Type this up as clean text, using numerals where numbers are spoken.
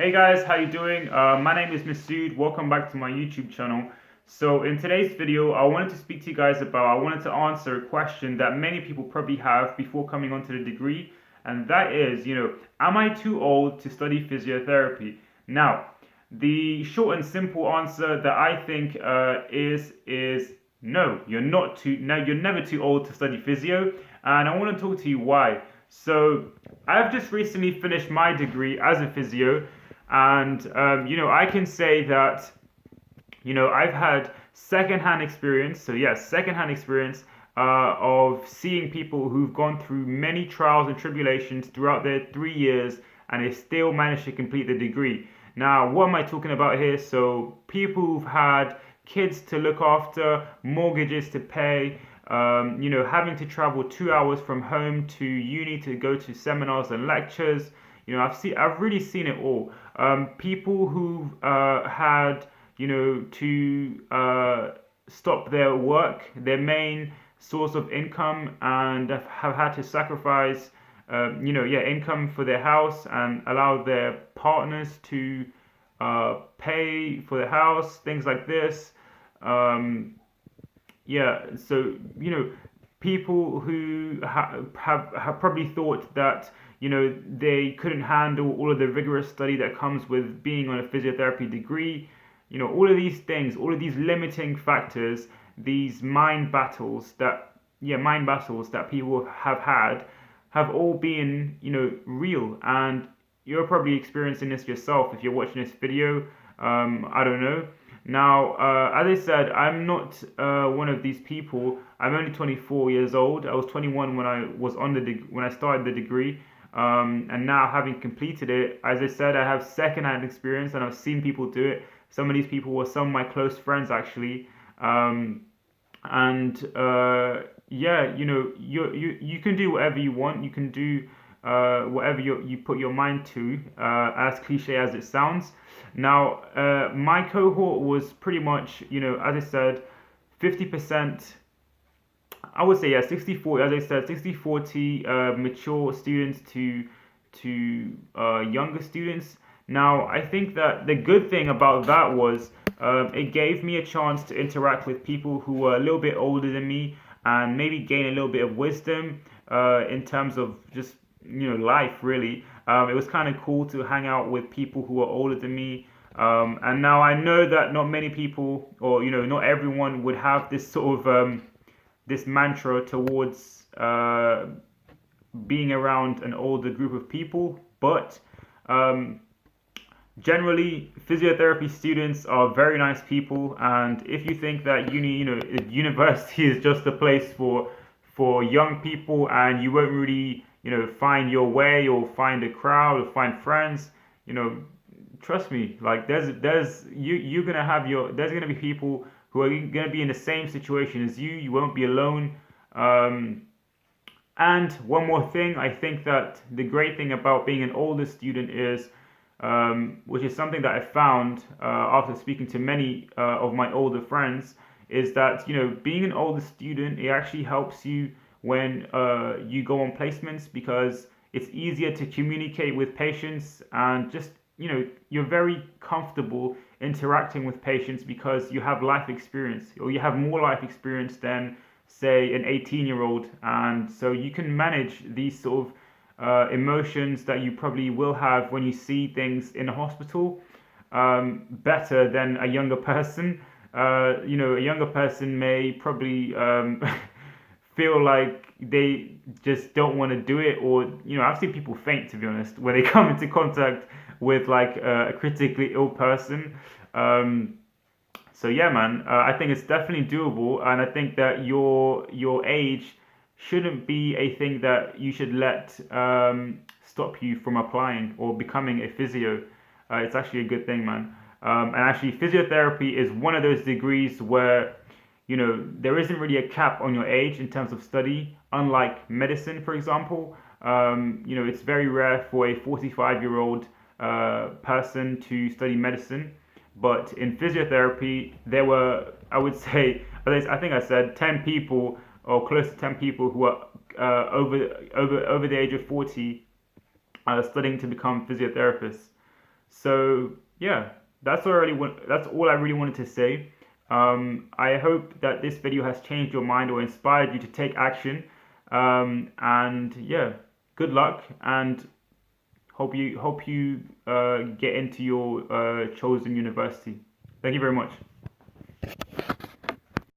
Hey guys, how you doing? My name is Masud. Welcome back to my YouTube channel. So in today's video, I wanted to speak to you guys about, I wanted to answer a question that many people probably have before coming onto the degree, and that is, am I too old to study physiotherapy? Now, the short and simple answer that I think is no. You're not too. No, you're never too old to study physio, and I want to talk to you why. So I've just recently finished my degree as a physio, and I can say that I've had secondhand experience. So yes, secondhand experience of seeing people who've gone through many trials and tribulations throughout their 3 years, and they still managed to complete the degree. Now, what am I talking about here? So people who've had kids to look after, mortgages to pay, having to travel 2 hours from home to uni to go to seminars and lectures. I've really seen it all. People who had, to stop their work, their main source of income, and have had to sacrifice, income for their house and allow their partners to pay for the house, things like this. Um, yeah, so people who have probably thought that they couldn't handle all of the rigorous study that comes with being on a physiotherapy degree. All of these things, all of these limiting factors, these mind battles that people have had, have all been real, and you're probably experiencing this yourself if you're watching this video. I don't know. Now, as I said, I'm not one of these people. I'm only 24 years old. I was 21 when I was on when I started the degree, and now having completed it, as I said, I have second-hand experience and I've seen people do it. Some of these people were some of my close friends actually, and yeah, you can do whatever you want. You can do whatever you put your mind to, as cliche as it sounds. Now, my cohort was pretty much, as I said, 50%. I would say, yeah, 60-40, as I said, 60-40 mature students to younger students. Now, I think that the good thing about that was it gave me a chance to interact with people who were a little bit older than me and maybe gain a little bit of wisdom in terms of just life really. It was kind of cool to hang out with people who are older than me. And now I know that not many people, or not everyone would have this sort of this mantra towards being around an older group of people, but generally physiotherapy students are very nice people. And if you think that university is just a place for young people, and you won't really find your way or find a crowd or find friends, trust me, like you're gonna have there's gonna be people who are gonna be in the same situation as you. You won't be alone. And one more thing, I think that the great thing about being an older student is, which is something that I found after speaking to many of my older friends, is that being an older student, it actually helps you when you go on placements, because it's easier to communicate with patients, and just you're very comfortable interacting with patients because you have life experience, or you have more life experience than say an 18-year-old, and so you can manage these sort of emotions that you probably will have when you see things in a hospital better than a younger person. A younger person may probably feel like they just don't want to do it, or I've seen people faint, to be honest, when they come into contact with like a critically ill person. So yeah, man, I think it's definitely doable, and I think that your age shouldn't be a thing that you should let stop you from applying or becoming a physio. It's actually a good thing, man. And actually, physiotherapy is one of those degrees where there isn't really a cap on your age in terms of study, unlike medicine, for example. It's very rare for a 45-year-old person to study medicine. But in physiotherapy, there were, I would say, I think I said 10 people, or close to 10 people, who are over the age of 40 studying to become physiotherapists. So yeah, that's all I really wanted to say. I hope that this video has changed your mind or inspired you to take action. And yeah, good luck, and hope you get into your chosen university. Thank you very much.